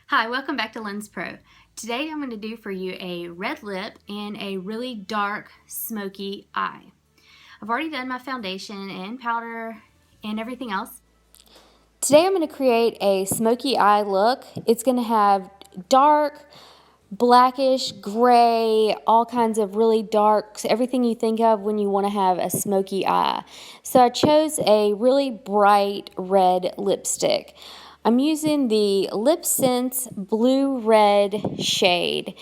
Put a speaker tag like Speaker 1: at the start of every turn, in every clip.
Speaker 1: Hi, welcome back to Lens Pro. Today I'm going to do for you a red lip and a really dark smoky eye. I've already done my foundation and powder and everything else. Today I'm going to create a smoky eye look. It's going to have dark, blackish, gray, all kinds of really dark, everything you think of when you want to have a smoky eye. So I chose a really bright red lipstick. I'm using the LipSense Blue Red shade.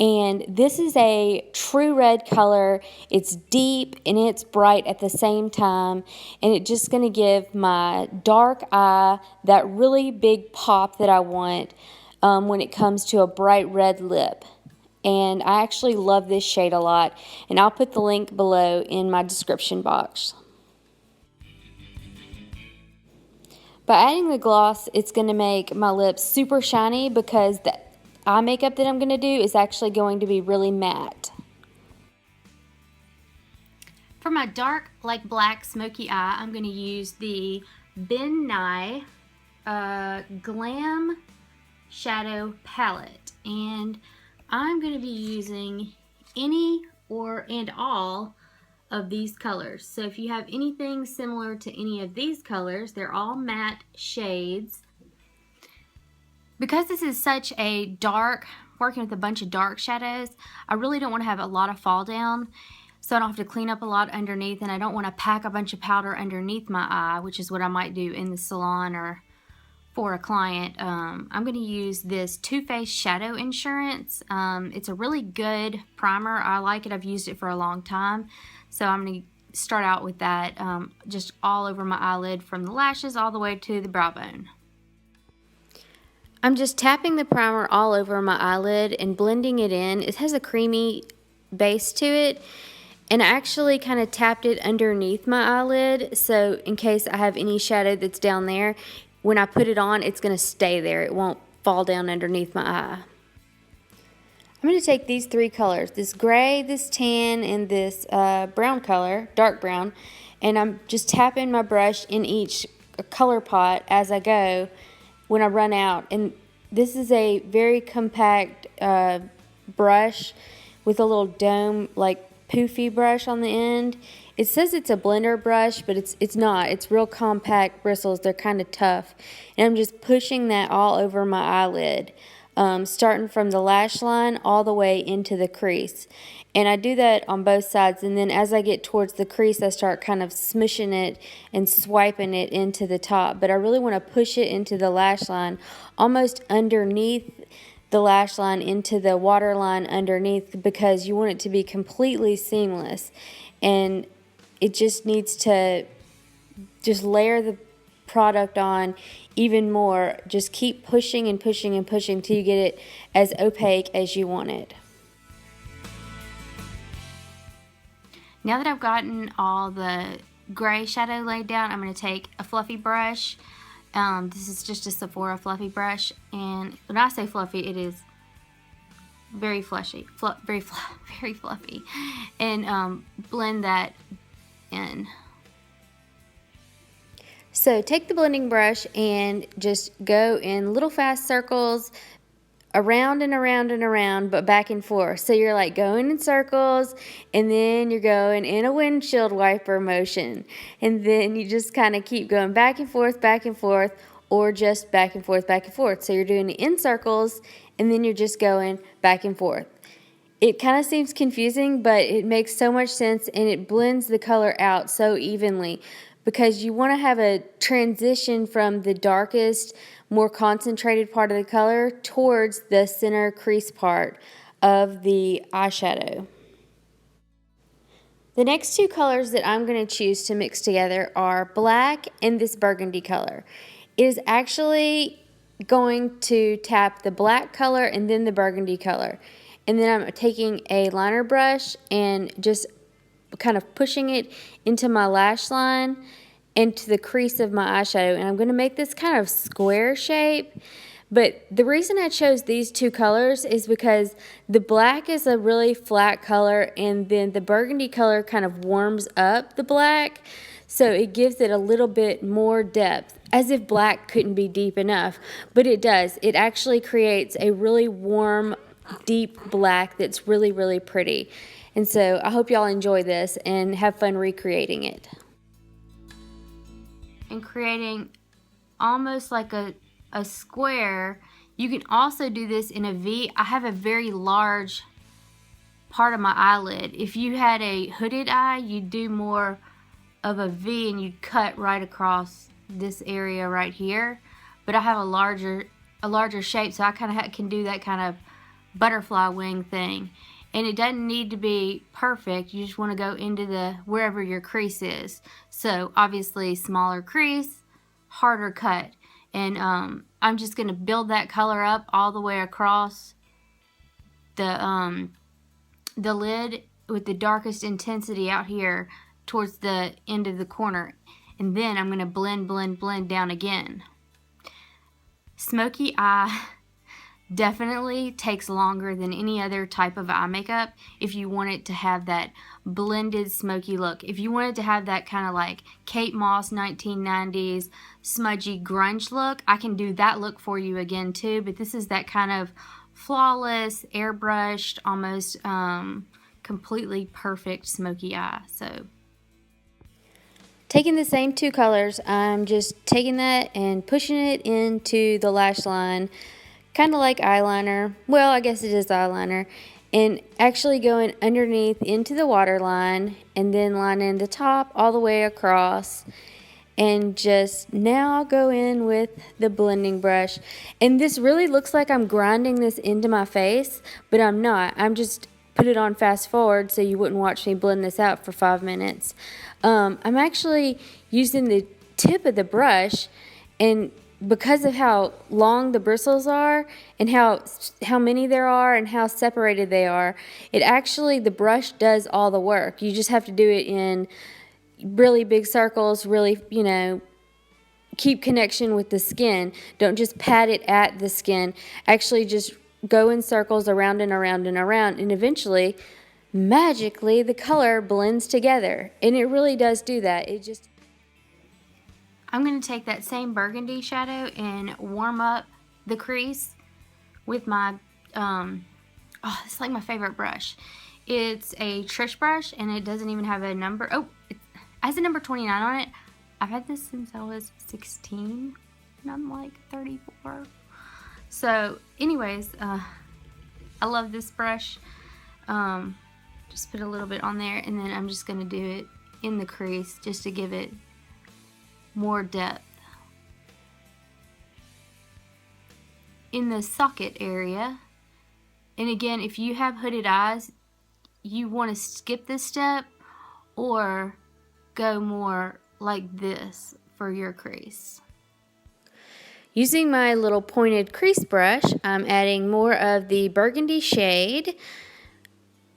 Speaker 1: And this is a true red color. It's deep and it's bright at the same time. And it's just going to give my dark eye that really big pop that I want when it comes to a bright red lip. And I actually love this shade a lot. And I'll put the link below in my description box. By adding the gloss, it's going to make my lips super shiny because the eye makeup that I'm going to do is actually going to be really matte. For my dark, like black, smoky eye, I'm going to use the Nye Glam Shadow Palette. And I'm going to be using any and all of these colors. So if you have anything similar to any of these colors, they're all matte shades. Because this is such a dark, working with a bunch of dark shadows, I really don't want to have a lot of fall down, so I don't have to clean up a lot underneath, and I don't want to pack a bunch of powder underneath my eye, which is what I might do in the salon or for a client. I'm going to use this 5's Shadow Insurance. It's a really good primer. I like it. I've used it for a long time. So I'm going to start out with that just all over my eyelid from the lashes all the way to the brow bone. I'm just tapping the primer all over my eyelid and blending it in. It has a creamy base to it. And I actually kind of tapped it underneath my eyelid. So in case I have any shadow that's down there, when I put it on, it's going to stay there. It won't fall down underneath my eye. I'm going to take these three colors, this gray, this tan, and this brown color, dark brown, and I'm just tapping my brush in each color pot as I go when I run out. And this is a very compact brush with a little dome, like poofy brush on the end. It says it's a blender brush, but it's not. It's real compact bristles. They're kind of tough. And I'm just pushing that all over my eyelid, starting from the lash line all the way into the crease. And I do that on both sides, and then as I get towards the crease, I start kind of smushing it and swiping it into the top. But I really want to push it into the lash line, almost underneath the lash line into the waterline underneath, because you want it to be completely seamless. And it just needs to just layer the product on even more. Just keep pushing and pushing and pushing till you get it as opaque as you want it. Now that I've gotten all the gray shadow laid down, I'm going to take a fluffy brush. This is just a Sephora fluffy brush, and when I say fluffy, it is very flushy, very fluffy, and blend that in. So take the blending brush and just go in little fast circles, around and around and around, but back and forth. So you're like going in circles, and then you're going in a windshield wiper motion, and then you just kind of keep going back and forth, or just back and forth, back and forth. So you're doing it in circles, and then you're just going back and forth. It kind of seems confusing, but it makes so much sense, and it blends the color out so evenly, because you want to have a transition from the darkest, more concentrated part of the color towards the center crease part of the eyeshadow. The next two colors that I'm going to choose to mix together are black and this burgundy color. It is actually going to tap the black color and then the burgundy color. And then I'm taking a liner brush and just kind of pushing it into my lash line and to the crease of my eyeshadow. And I'm going to make this kind of square shape. But the reason I chose these two colors is because the black is a really flat color, and then the burgundy color kind of warms up the black, so it gives it a little bit more depth. as if black couldn't be deep enough, but it does. It actually creates a really warm, deep black that's really, really pretty. And so I hope y'all enjoy this and have fun recreating it. And creating almost like a square. You can also do this in a V. I have a very large part of my eyelid. If you had a hooded eye, you'd do more of a V and you'd cut right across this area right here. But I have a larger shape, so I kind of can do that kind of butterfly wing thing. And it doesn't need to be perfect. You just want to go into the wherever your crease is. So obviously smaller crease, harder cut. And I'm just going to build that color up all the way across the lid with the darkest intensity out here towards the end of the corner. And then I'm going to blend down again. Smoky eye definitely takes longer than any other type of eye makeup if you want it to have that blended smoky look. If you want it to have that kind of like Kate Moss 1990s smudgy grunge look, I can do that look for you again too, but this is that kind of flawless, airbrushed, almost completely perfect smoky eye. So taking the same two colors, I'm just taking that and pushing it into the lash line, kind of like eyeliner. Well, I guess it is eyeliner. And actually going underneath into the waterline and then lining the top all the way across. And just now I'll go in with the blending brush. And this really looks like I'm grinding this into my face, but I'm not. I'm just put it on fast forward so you wouldn't watch me blend this out for 5 minutes. I'm actually using the tip of the brush, and because of how long the bristles are and how many there are and how separated they are, it actually, the brush does all the work. You just have to do it in really big circles, really, you know, keep connection with the skin. Don't just pat it at the skin. Actually just go in circles around and around and around, and eventually, magically, the color blends together. And it really does do that. I'm going to take that same burgundy shadow and warm up the crease with my, it's like my favorite brush. It's a Trish brush, and it doesn't even have a number. Oh, it has a number 29 on it. I've had this since I was 16, and I'm like 34. So, anyways, I love this brush. Just put a little bit on there, and then I'm just going to do it in the crease just to give it more depth. In the socket area, and again, if you have hooded eyes, you want to skip this step or go more like this for your crease. Using my little pointed crease brush, I'm adding more of the burgundy shade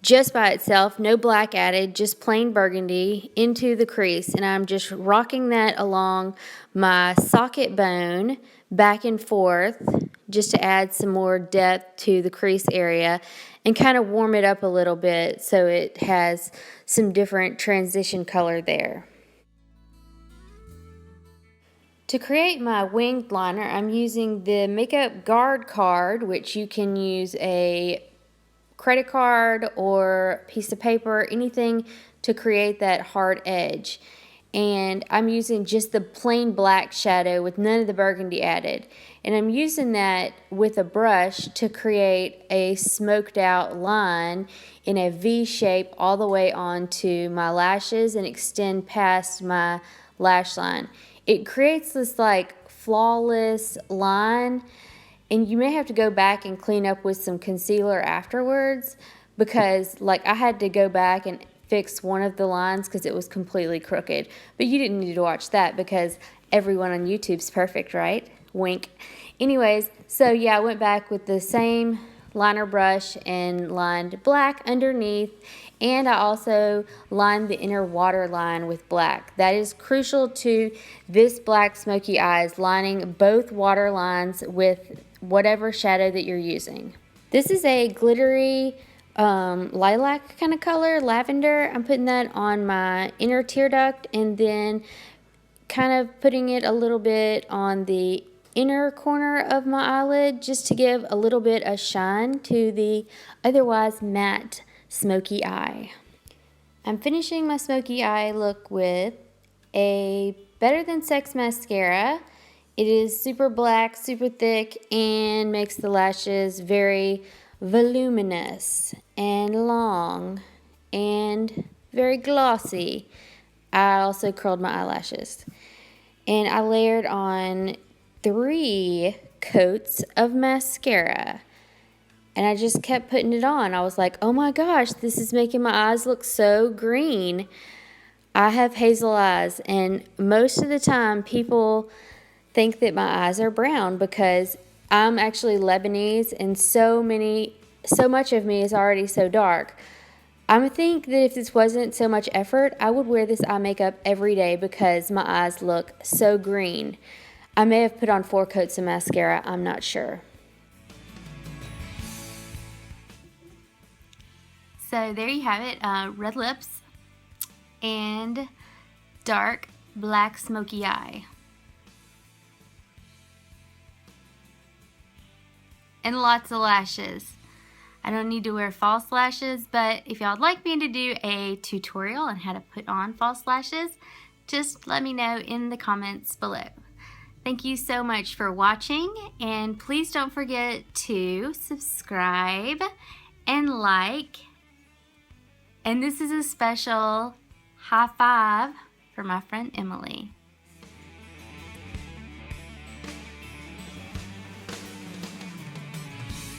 Speaker 1: just by itself, no black added, just plain burgundy into the crease, and I'm just rocking that along my socket bone back and forth just to add some more depth to the crease area and kind of warm it up a little bit so it has some different transition color there. To create my winged liner, I'm using the Makeup Guard card, which you can use a credit card or piece of paper, anything to create that hard edge. And I'm using just the plain black shadow with none of the burgundy added. And I'm using that with a brush to create a smoked out line in a V shape all the way onto my lashes and extend past my lash line. It creates this like flawless line, and you may have to go back and clean up with some concealer afterwards, because like I had to go back and fix one of the lines because it was completely crooked. But you didn't need to watch that because everyone on YouTube's perfect, right? Wink. Anyways, so yeah, I went back with the same liner brush and lined black underneath, and I also lined the inner waterline with black. That is crucial to this black smoky eyes, lining both water lines with whatever shadow that you're using. This is a glittery lilac kind of color, lavender. I'm putting that on my inner tear duct and then kind of putting it a little bit on the inner corner of my eyelid just to give a little bit of shine to the otherwise matte smoky eye. I'm finishing my smoky eye look with a Better Than Sex mascara. It is super black, super thick, and makes the lashes very voluminous and long and very glossy. I also curled my eyelashes. And I layered on 3 coats of mascara. And I just kept putting it on. I was like, oh my gosh, this is making my eyes look so green. I have hazel eyes, and most of the time people think that my eyes are brown because I'm actually Lebanese, and so much of me is already so dark. I would think that if this wasn't so much effort, I would wear this eye makeup every day because my eyes look so green. I may have put on 4 coats of mascara, I'm not sure. So there you have it, red lips and dark black smoky eye. And lots of lashes. I don't need to wear false lashes, but if y'all would like me to do a tutorial on how to put on false lashes, just let me know in the comments below. Thank you so much for watching, and please don't forget to subscribe and like. And this is a special high five for my friend Emily.